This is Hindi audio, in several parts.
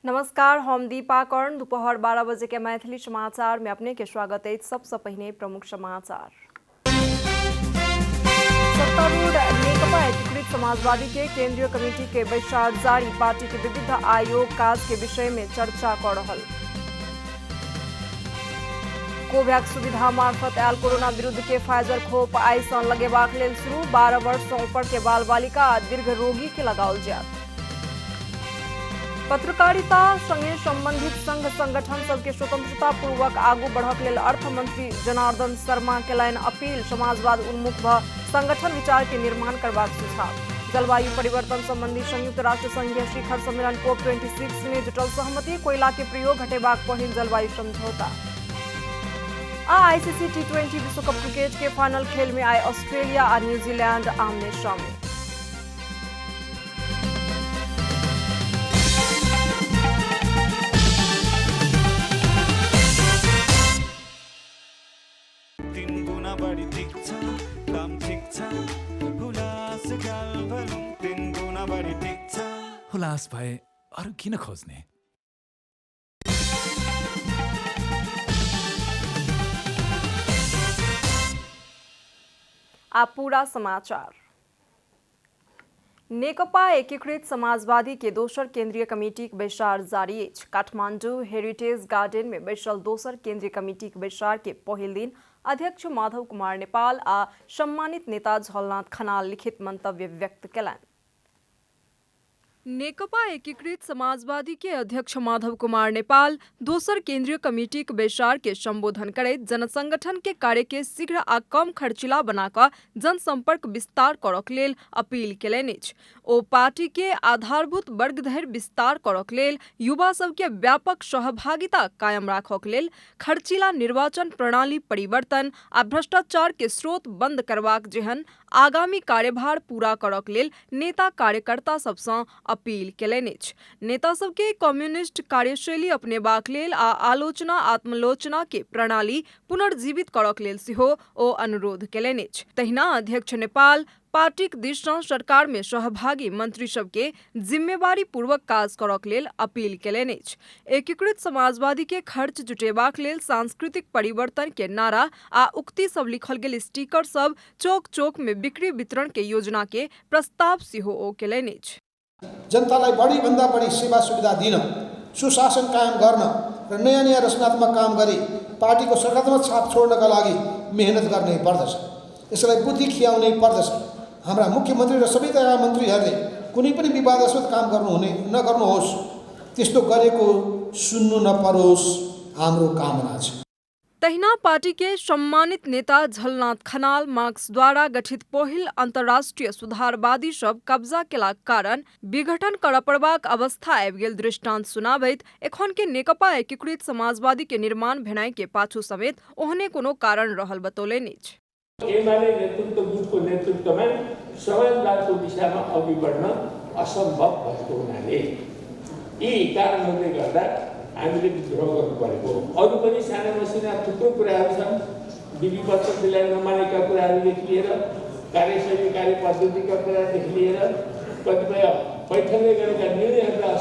नमस्कार, हम दीपा कर्ण। दोपहर 12 बजे के मैथिली समाचार में अपने के स्वागत है। सबसे पहले प्रमुख समाचार। सत्तारूढ़ नेकपा एकीकृत समाजवादी के केंद्रीय कमेटी के बैसार जारी। पार्टी के विविध आयोग काज के विषय में चर्चा कर रहल। कोवैक्स सुविधा मार्फत आयल कोरोना विरुद्ध के फाइजर खोप आई सँ लगेबाक लेल शुरू। 12 वर्ष सँ ऊपर के बाल बालिका आ दीर्घ रोगी के लगाओल जायत। पत्रकारिता संगे संबंधित संघ संगठन सबके स्वतंत्रता पूर्वक आगू बढ़क लेल अर्थ मंत्री जनार्दन शर्मा केलनि अपील। समाजवाद उन्मुख भ संगठन विचार के निर्माण करबाक सुझाव। जलवायु परिवर्तन संबंधी संयुक्त राष्ट्र संघीय शिखर सम्मेलन COP26 में जुटल सहमति। कोयला के प्रयोग घटेबाक पहिल जलवायु समझौता। ICC T20 विश्व कप क्रिकेट के फाइनल खेल में आए ऑस्ट्रेलिया और न्यूजीलैंड आमने सामने। हुलास भए अरू किन खोज्ने? आप पूरा समाचार। नेकपा एकीकृत समाजवादी के दोसर केंद्रीय कमेटी के बैसार जारी अछि। काठमांडू हेरिटेज गार्डन में बैसल दोसर केंद्रीय कमेटी के बैसार के पहिल दिन अध्यक्ष माधव कुमार नेपाल आ सम्मानित नेता झलनाथ खनाल लिखित मंतव्य व्यक्त केलनि। नेकपा एकीकृत समाजवादी के अध्यक्ष माधव कुमार नेपाल दोसर केंद्रीय कमेटी के बैसार के संबोधन करैत जनसंगठन के कार्य के शीघ्र आ कम खर्चिला बनाकर जनसंपर्क विस्तार करक लेल अपील केलनि अछि। ओ पार्टी के आधारभूत वर्ग धरि विस्तार करक लेल युवा सब के व्यापक सहभागिता कायम राखक लेल खर्चिला निर्वाचन प्रणाली परिवर्तन आ भ्रष्टाचार के स्रोत बंद करबाक जेहन आगामी कार्यभार पूरा करक लेल नेता कार्यकर्ता सबसँ अपील केलनि अछि। नेता सबके कम्युनिस्ट कार्यशैली अपनेबाक लेल आ आलोचना आत्मलोचना के प्रणाली पुनर्जीवित करक लेल सेहो ओ अनुरोध केलनि अछि। तहिना अध्यक्ष नेपाल पार्टीक दिस सँ सरकार में सहभागी मंत्री सबके जिम्मेवारी पूर्वक काज करक लेल अपील केलनि अछि। एकीकृत समाजवादी के खर्च जुटेबाक लेल सांस्कृतिक परिवर्तन के नारा आ उक्ति सब लिखल गेल स्टिकर सब चौक चौक में बिक्री वितरण के योजना के प्रस्ताव सेहो ओ केलनि अछि। जनतालाई बढी भन्दा बढी सेवा सुविधा दिन, सुशासन कायम गर्न र नयाँ नयाँ रचनात्मक काम गरी पार्टीको सकारात्मक छाप छोड्नका लागि मेहनत गर्नै पर्दछ। यसलाई बुद्धि खियाउनै पर्दछ। हाम्रा मुख्यमन्त्री र सबै तरका मन्त्रीहरूले कुनै पनि विवादास्पद काम नगर्नुहोस्, त्यस्तो गरेको सुन्नु नपरोस्, हाम्रो कामना छ। तहिना पार्टी के सम्मानित नेता झलनाथ खनाल मार्क्स द्वारा गठित पहिल अंतर्राष्ट्रीय सुधारवादी सब कब्जा केलाक कारण विघटन करऽ पड़बाक अवस्था आबि गेल दृष्टांत सुनाबैत एखन के नेकपा एकीकृत समाजवादी के निर्माण भेनाइ के पाछू समेत ओहने कोनो कारण रहल बतौलनि अछि। एमाले नेतृत्व गुटको नेतृत्वमा संवादवादको दिशामा अघि बढ्न असम्भव भएको हुनाले यी कारणहरूले गर्दा हामीले विद्रोह गर्नु परेको। अरू पनि साना मसिना थुप्रो कुराहरू छन्। विधिपत्र दिलाई नमानेका कुराहरूदेखि लिएर कार्यशैली कार्यपद्धतिका कुरादेखि लिएर कतिपय बैठकले गरेका निर्णयहरूका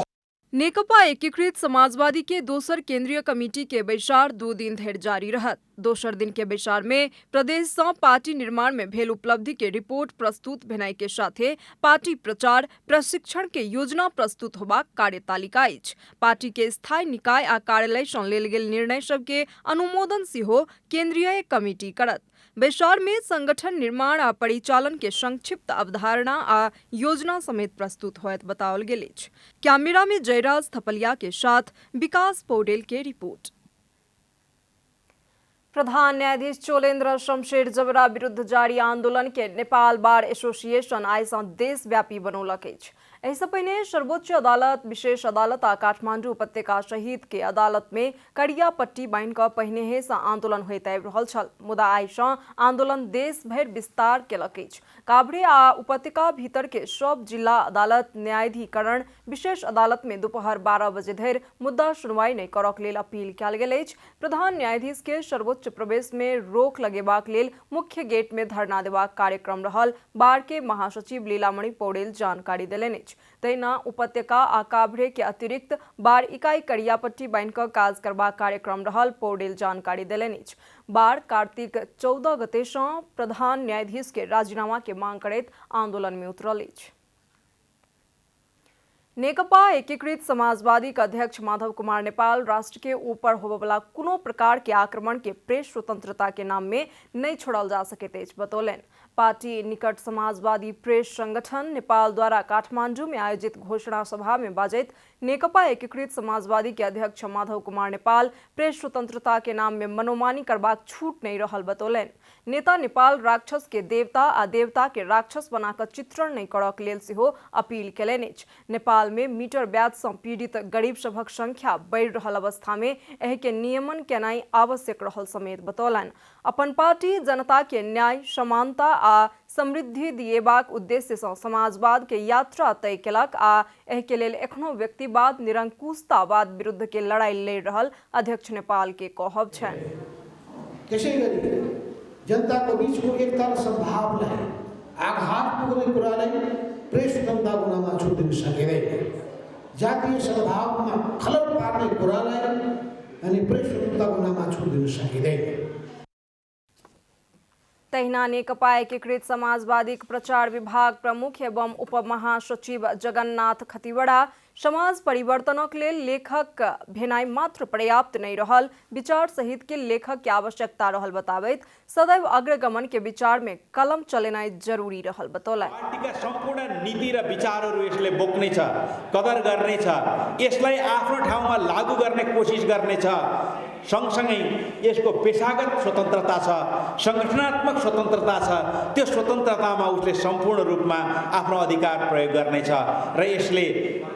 नेकपा एकीकृत समाजवादी के दोसर केंद्रीय कमेटी के बैसार 2 दिन धरि जारी रहत। दोसर दिन के बैसार में प्रदेश सँ पार्टी निर्माण में भेल उपलब्धि के रिपोर्ट प्रस्तुत भेनाइ के साथे पार्टी प्रचार प्रशिक्षण के योजना प्रस्तुत होबाक कार्यतालिका अछि। पार्टी के स्थायी निकाय आ कार्यालय सँ लेल गेल निर्णय सब के अनुमोदन सेहो केंद्रीय कमेटी करत। बैसार में संगठन निर्माण आ परिचालन के संक्षिप्त अवधारणा आ योजना समेत प्रस्तुत होयत बताओल गेल अछि। कैमरा में जयराज थपलिया के साथ विकास पौडेल के रिपोर्ट। प्रधान न्यायाधीश चोलेन्द्र शमशेर जबरा विरुद्ध जारी आंदोलन के नेपाल बार एसोसिएशन आइ सँ देशव्यापी बनौलक अछि। एहिसँ पहिने सर्वोच्च अदालत, विशेष अदालत आ काठमांडू उपत्यका सहित के अदालत में करिया पट्टी बान्हि कऽ पहिनेहे सँ आंदोलन होइत आबि रहल छल। मुदा आइ सँ आंदोलन देश भरि विस्तार केलक अछि। काभ्रे आ उपत्यका भीतर के सब जिला अदालत, न्यायाधिकरण, विशेष अदालत में दोपहर 12 बजे धरि मुद्दा सुनवाई नहि करक लेल अपील कयल गेल अछि। प्रधान न्यायाधीश के सर्वोच्च प्रवेश में रोक लगेबाक लेल मुख्य गेट में धरना देबाक कार्यक्रम रहल बार के महासचिव लीलामणि पौडेल जानकारी देलनि अछि। अछि। तहिना उपत्यका आ काभ्रे के अतिरिक्त बार इकाई करियापट्टी बान्हि कऽ काज करबाक कार्यक्रम रहल पौडेल जानकारी देलनि अछि। बार कार्तिक 14 गते सँ प्रधान न्यायाधीश के राजीनामा के मांग करैत आंदोलन में उतरल अछि। नेकपा एकीकृत समाजवादी के अध्यक्ष माधव कुमार नेपाल राष्ट्र के ऊपर होबवला कोनो प्रकार के आक्रमण के प्रेस स्वतंत्रता के नाम में नहीं छोड़ल जा सकैत अछि बतौलनि। पार्टी निकट समाजवादी प्रेस संगठन नेपाल द्वारा काठमांडू में आयोजित घोषणा सभा में बाजैत नेकपा एकीकृत समाजवादी के अध्यक्ष माधव कुमार नेपाल प्रेस स्वतंत्रता के नाम में मनोमानी करबाक छूट नहीं रहल बतौलनि। नेता नेपाल राक्षस के देवता आ देवता के राक्षस बनाकर चित्रण नहीं करक लेल सेहो अपील केलनि अछि। नेपाल में मीटर ब्याज सँ पीड़ित गरीब सभक संख्या बढ़ि रहल अवस्था में एहि के नियमन केनाई आवश्यक रहल समेत बतौलनि। अपन पार्टी जनता के न्याय, समानता आ समृद्धि दिएबाक उद्देश्य सँ समाजवाद के यात्रा तय केलक आ एहि के लेल एखनो व्यक्तिवाद, निरंकुशतावाद विरुद्ध के लड़ाई लड़ि रहल अध्यक्ष नेपाल के कहब छनि। त्यसैगरी जनताको बीचको एकता र सद्भावलाई आघात पुग्ने कुरालाई प्रेस स्वतन्त्रताको नाममा छुट दिन सकिँदैन। जातीय सद्भावमा खलल पार्ने कुरालाई अनि प्रेस स्वतन्त्रताको नाममा छुट दिन सकिँदैन। तहिना नेकपा एकीकृत समाजवादी प्रचार विभाग प्रमुख एवं उपमहासचिव जगन्नाथ खतिवड़ा समाज परिवर्तनक लेल लेखक भेनाई मात्र पर्याप्त नहीं रहल, विचार सहित के लेखक के आवश्यकता रहल बताबैत सदैव अग्रगमन के विचार में कलम चलेनाई जरूरी रहल बतौलनि। पार्टीका सम्पूर्ण नीति र विचारहरू यसले बोक्नेछ, कदर गर्नेछ, यसलाई आफ्नो ठाउँमा लागू गर्ने कोसिस गर्नेछ। सँगसँगै यसको पेशागत स्वतन्त्रता छ, संगठनात्मक स्वतन्त्रता छ। त्यो स्वतन्त्रतामा उसले सम्पूर्ण रूपमा आफ्नो अधिकार प्रयोग गर्नेछ र यसले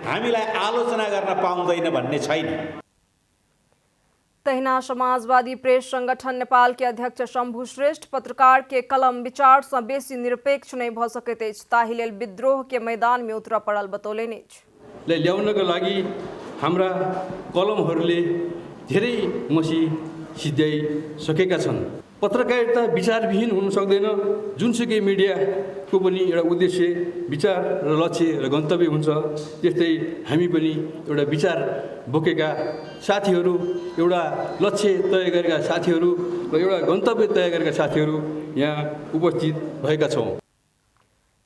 हामीलाई आलोचना गर्न पाउँदैन भन्ने छैन। तहिना समाजवादी प्रेस संगठन नेपाल के अध्यक्ष शंभु श्रेष्ठ पत्रकार के कलम विचार सँ बेसी निरपेक्ष नहीं भ सकैत अछि, ताहि लेल विद्रोह के मैदान में उतर पड़ल बतौलनि अछि। ल्याउनका लागि हाम्रा कलमहरूले धेरै मसी सिद्ध्याइसकेका छन्। पत्रकारिता विचारविहीन हुन सक्दैन। जुनसुकै मिडियाको पनि एउटा उद्देश्य, विचार र लक्ष्य र गन्तव्य हुन्छ। त्यस्तै हामी पनि एउटा विचार बोकेका साथीहरू, एउटा लक्ष्य तय गरेका साथीहरू र एउटा गन्तव्य तय गरेका साथीहरू यहाँ उपस्थित भएका छौँ।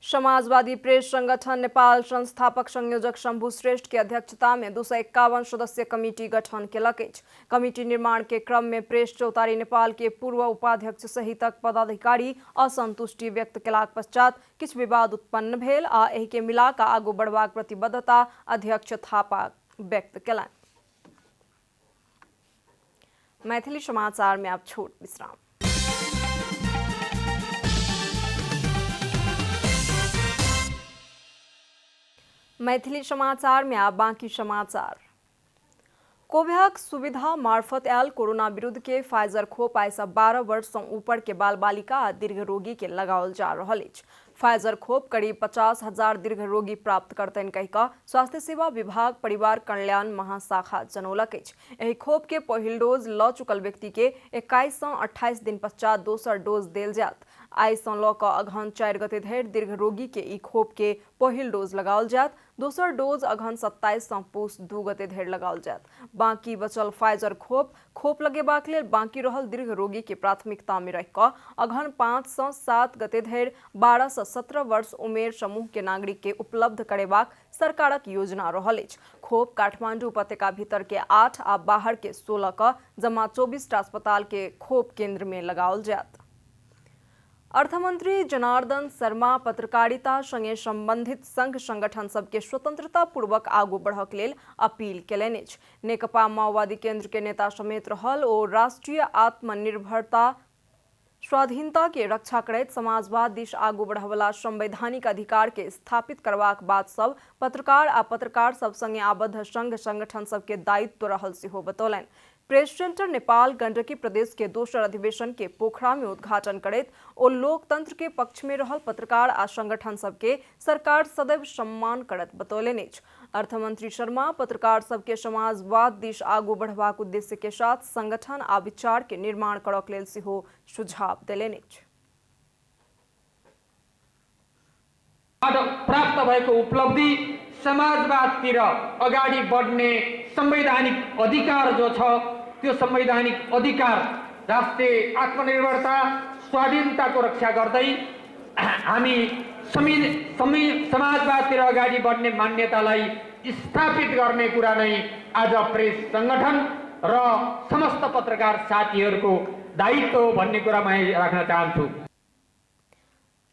समाजवादी प्रेस संगठन नेपाल संस्थापक संयोजक शंभु श्रेष्ठ की अध्यक्षता में 251 सदस्य कमिटी गठन केलक अछि। कमिटी निर्माण के क्रम में प्रेस चौतारी नेपाल के पूर्व उपाध्यक्ष सहितक पदाधिकारी असंतुष्टि व्यक्त केलाक पश्चात किछु विवाद उत्पन्न भेल आ एहि के मिला कऽ आगू बढ़बाक प्रतिबद्धता अध्यक्ष थापा व्यक्त केलनि। मैथिली समाचार में आप छोट विश्राम। मैथिली समाचार में आप बाकी समाचार। कोवैक्स सुविधा मार्फत आयल कोरोना विरुद्ध के फाइजर खोप आइसा 12 वर्ष से ऊपर के बाल बालिका आ दीर्घ रोगी के लगाओल जा रहा है। फाइजर खोप करीब 50,000 दीर्घ रोगी प्राप्त करतन कहिका स्वास्थ्य सेवा विभाग परिवार कल्याण महाशाखा जनौलक अछि। एहि खोप के पहिल डोज ल चुकल व्यक्ति के 21 से 28 दिन पश्चात दोसर डोज देल जायत। आई से ल क अगहन 4 गते धरि दीर्घ रोगी के ई खोप के पहिल डोज लगाओल जायत। दोसर डोज अगहन 27 से पूस 2 गते धरि लगाओल जायत। बाकी बचल फाइजर खोप लगेबाक लेल बाकी रहल दीर्घ रोगी के प्राथमिकता में रख क अगहन 5 से 7 गते धरि 12 से 17 वर्ष उमेर समूह के नागरिक के उपलब्ध करेबाक सरकारक योजना रहल अछि। खोप काठमांडू उपत्यका भीतर के 8 आ बाहर के 16 क जमा 24 टा अस्पताल के खोप केंद्र में लगाओल जायत। अर्थमंत्री जनार्दन शर्मा पत्रकारिता संगे संबंधित संघ संगठन सबके स्वतंत्रता पूर्वक आगू बढ़क लेल अपील केलनि अछि। नेकपा माओवादी केंद्र के नेता समेत रहल ओ राष्ट्रीय आत्मनिर्भरता स्वाधीनता के रक्षा करैत समाजवाद दिश आगू बढ़वला संवैधानिक अधिकार के स्थापित करबाक बात सब पत्रकार आ पत्रकार सब संगे आबद्ध संघ संगठन सबके दायित्व रहल सेहो बतौलनि। प्रेस सेंटर नेपाल गंडकी प्रदेश के दोसर अधिवेशन के पोखरा में उद्घाटन करैत ओ लोकतंत्र के पक्ष में रहल पत्रकार आ संगठन सबके सरकार सदैव सम्मान करत बतौलनि अछि। अर्थमंत्री शर्मा पत्रकार सबके समाजवाद दिश आगू बढ़बाक उद्देश्य के साथ संगठन आ विचार के निर्माण करक लेल सेहो सुझाव देलनि अछि। प्राप्त भएको उपलब्धि समाजवादतिर अगाडि बढ्ने संवैधानिक अधिकार जो छ त्यो संवैधानिक अधिकार राष्ट्रिय आत्मनिर्भरता स्वाधीनताको रक्षा गर्दै हामी समाजवादतिर अगाडि बढ्ने मान्यतालाई स्थापित गर्ने कुरा नै आज प्रेस संगठन र समस्त पत्रकार साथीहरूको दायित्व हो भन्ने कुरा म राख्न चाहन्छु।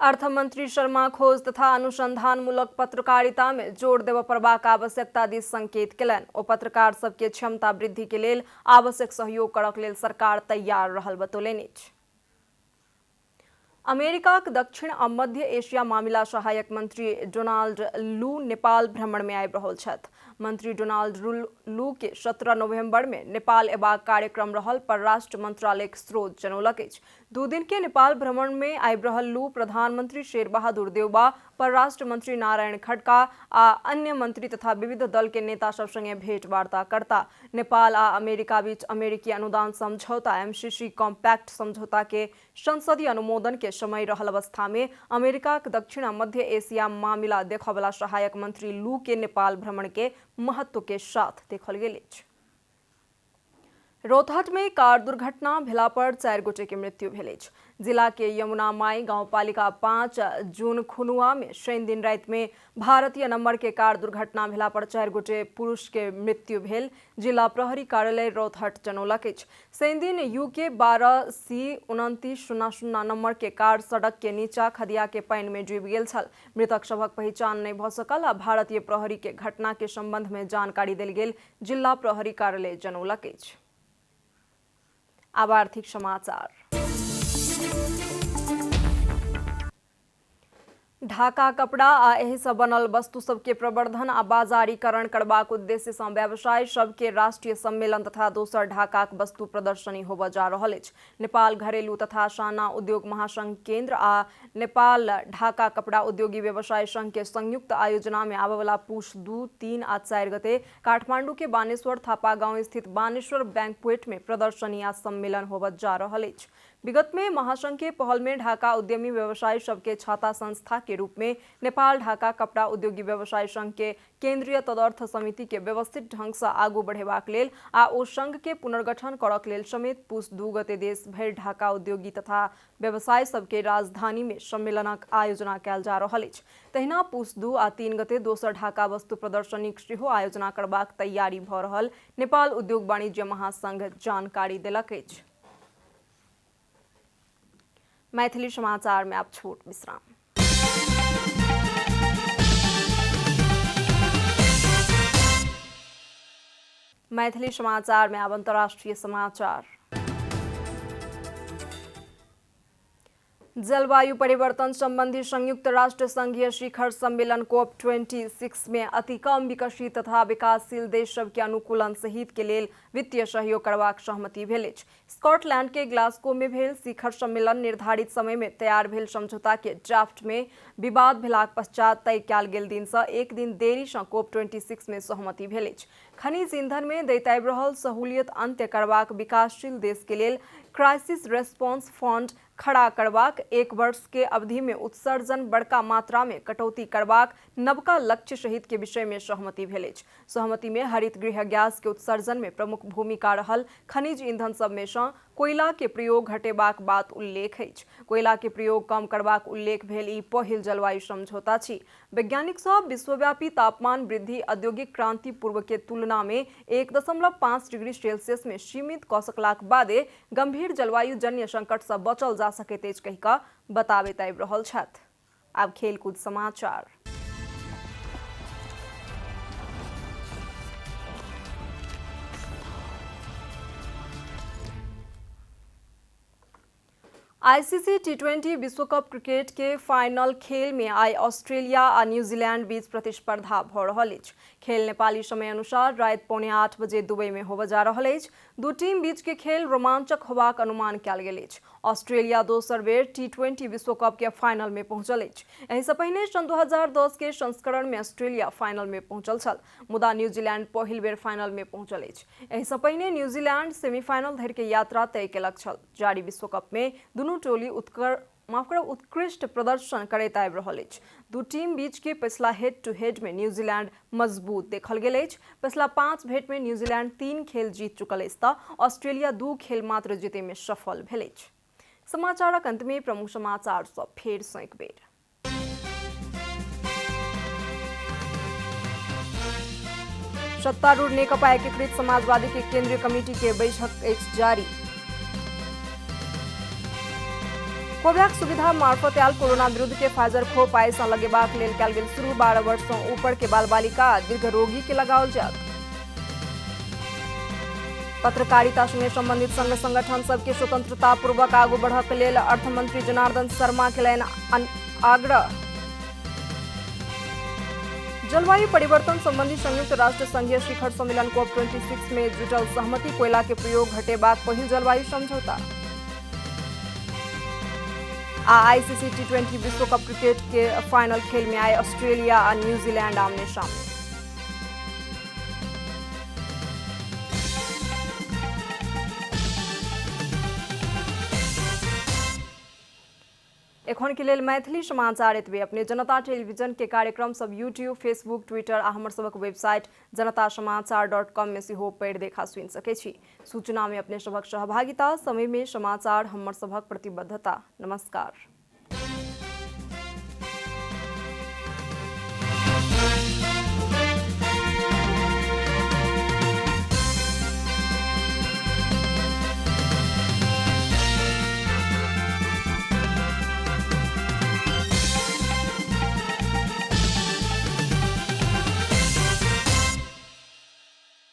अर्थमंत्री शर्मा खोज तथा अनुसंधानमूलक पत्रकारिता में जोर देव प्रबाक आवश्यकता दिस संकेत केलन। ओ पत्रकार सबके क्षमता वृद्धि के लेल आवश्यक सहयोग करक लेल सरकार तैयार रहल बतौलनि। अमेरिका के दक्षिण आ मध्य एशिया मामिला सहायक मंत्री डोनाल्ड लू नेपाल भ्रमण में आबि रहल छथि। मंत्री डोनाल्ड लू के 17 नवंबर में नेपाल एबाक कार्यक्रम रहल परराष्ट्र मंत्रालय के स्रोत जनौलक अछि। 2 दिन के नेपाल भ्रमण में आबि रहल लू प्रधानमंत्री शेर बहादुर देउबा, परराष्ट्र मंत्री नारायण खड्का आ अन्य मंत्री तथा विविध दल के नेता सब संगे भेंट वार्ता करता। नेपाल आ अमेरिका बीच अमेरिकी अनुदान समझौता MCC कॉम्पैक्ट समझौता के संसदीय अनुमोदन के समय रहल अवस्था में अमेरिका के दक्षिण आ मध्य एशिया मामिला देखवाला सहायक मंत्री लू के नेपाल भ्रमण के महत्व के साथ देखल गेल अछि। रोहतहट में कार दुर्घटना भेला पर 4 गोटे के मृत्यु भेल अछि। जिला के यमुना माई गांवपालिका 5 जून खुनुआ में शनि दिन राति में भारतीय नंबर के कार दुर्घटना भेला पर 4 गोटे पुरुष के मृत्यु भेल। जिला प्रहरी कार्यालय रोहतहट जनौलक अछि। शनि दिन UK 12C2900 नंबर के कार सड़क के नीचा खदिया के पानि में डूबि गेल छल। मृतक सभक पहचान नहीं भ सकल आ भारतीय प्रहरी के घटना के संबंध में जानकारी देल गेल जिला प्रहरी कार्यालय जनौलक अछि। अब आर्थिक समाचार। ढाका कपड़ा आ एहि से बनल वस्तु सबके प्रवर्धन आ बाजारीकरण करबाक उद्देश्य से व्यवसाय सबके राष्ट्रीय सम्मेलन तथा दोसर ढाकाक वस्तु प्रदर्शनी होबऽ जा रहल अछि। नेपाल घरेलू तथा साना उद्योग महासंघ केंद्र आ नेपाल ढाका कपड़ा उद्योगी व्यवसाय संघ के संयुक्त आयोजना में आबयवला पुष 2, 3 आ 4 गते काठमांडू के बानेश्वर थापा गांव स्थित बानेश्वर बैंक्वेट में प्रदर्शनी आ सम्मेलन होबऽ जा रहल अछि। विगत में महासंघ के पहल में ढाका उद्यमी व्यवसाय सबके छाता संस्था के रूप में नेपाल ढाका कपड़ा उद्योगी व्यवसाय संघ के केंद्रीय तदर्थ समिति के व्यवस्थित ढंग से आगू बढ़ेबाक लेल आ ओ संघ के पुनर्गठन करक लेल समेत पुष 2 गते देश भरि ढाका उद्योगी तथा व्यवसाय सबके राजधानी में सम्मेलनक आयोजना कयल जा रहल अछि। तहिना पुष 2 आ 3 गते दोसर ढाका वस्तु प्रदर्शनी सेहो आयोजना करबाक तैयारी भ रहल नेपाल उद्योग वाणिज्य महासंघ जानकारी देलक अछि। मैथिली समाचार में आप छोट विश्राम। मैथिली समाचार में अब अंतर्राष्ट्रीय समाचार। जलवायु परिवर्तन संबंधी संयुक्त राष्ट्र संघीय शिखर सम्मेलन COP26 में अति कम विकसित तथा विकासशील देश सबके अनुकूलन सहित के लेल वित्तीय सहयोग करबाक सहमति भेल अछि। स्कॉटलैंड के ग्लासगो में भेल शिखर सम्मेलन निर्धारित समय में तैयार भेल समझौता के ड्राफ्ट में विवाद भेलाक पश्चात तय कयल गेल दिन से एक दिन देरी से COP26 में सहमति भेल अछि। खनिज ईंधन में दैत आबि रहल सहूलियत अंत्य करबाक विकासशील देश के लेल क्राइसिस रेस्पॉन्स फंड खड़ा करबाक, 1 वर्ष के अवधि में उत्सर्जन बड़का मात्रा में कटौती करबाक नवका लक्ष्य सहित के विषय में सहमति भेल अछि। सहमति में हरित गृह गैस के उत्सर्जन में प्रमुख भूमिका रहल खनिज ईंधन सब में से कोयला के प्रयोग घटेबाक बात उल्लेख अछि। कोयला के प्रयोग कम करबाक उल्लेख भेल ई पहिल जलवायु समझौता अछि। वैज्ञानिक सब विश्वव्यापी तापमान वृद्धि औद्योगिक क्रांति पूर्व के तुलना में 1.5 डिग्री सेल्सियस में सीमित कऽ सकलाक बादे गंभीर जलवायु जन्य संकट से बचल जा सकैत अछि कहि कऽ बताबैत आबि रहल छथि। आब खेलकूद समाचार। ICC T20 विश्व कप क्रिकेट के फाइनल खेल में आई ऑस्ट्रेलिया और न्यूजीलैंड बीच प्रतिस्पर्धा भ रहल अछि। खेल नेपाली समय अनुसार रात 7:45 बजे दुबई में होबऽ जा रहल अछि। दू टीम बीच के खेल रोमांचक होबाक अनुमान कयल गेल अछि। ऑस्ट्रेलिया दोसर बेर T20 विश्व कप के फाइनल में पहुंचल अछि। एहि से पहिने सन 2010 के संस्करण में ऑस्ट्रेलिया फाइनल में पहुंचल छल, मुदा न्यूजीलैंड पहिल बेर फाइनल में पहुंचल अछि। एहि से पहिने न्यूजीलैंड सेमीफाइनल धरि के यात्रा तय केलक छल। जारी विश्व कप में दुनू टोली उत्कृष्ट प्रदर्शन करैत आबि रहल अछि। दू टीम बीच के पिछला हेड टू हेड में न्यूजीलैंड मजबूत देखल गेल अछि। पिछला 5 भेंट में न्यूजीलैंड 3 खेल जीत चुकल अछि तऽ ऑस्ट्रेलिया 2 खेल मात्र जीते में सफल भेल अछि। समाचारक अंत में प्रमुख समाचार सब फेर सँ एक बेर। सत्तारूढ़ नेकपा एकीकृत समाजवादी के केंद्रीय कमेटी के बैठक अछि जारी। कोवैक्स सुविधा मार्फत आयल कोरोना विरुद्ध के फाइजर खोप आइ सँ लगेबाक लेल कयल गेल शुरू। 12 वर्ष सँ ऊपर के बाल बालिका दीर्घ रोगी के लगाओल जायत। पत्रकारिता संगे संबंधित संघ संगठन सबके स्वतंत्रता पूर्वक आगू बढ़क लेल अर्थमंत्री जनार्दन शर्मा केलनि आग्रह। जलवायु परिवर्तन संबंधी संयुक्त राष्ट्र संघीय शिखर सम्मेलन COP26 में जुटल सहमति। कोयला के प्रयोग घटेबाक पहिल जलवायु समझौता। ICC T20 विश्व कप क्रिकेट के फाइनल खेल में आए ऑस्ट्रेलिया और न्यूजीलैंड आमने सामने। एखन के लेल मैथिली समाचार एतबे। अपने जनता टेलीविजन के कार्यक्रम सब यूट्यूब, फेसबुक, ट्विटर आ हमर सबक वेबसाइट janatasamaachar.com में सेहो पढ़ि देखा सुनि सकै छी। सूचना में अपने सबक सहभागिता, समय में समाचार हमर सबक प्रतिबद्धता। नमस्कार।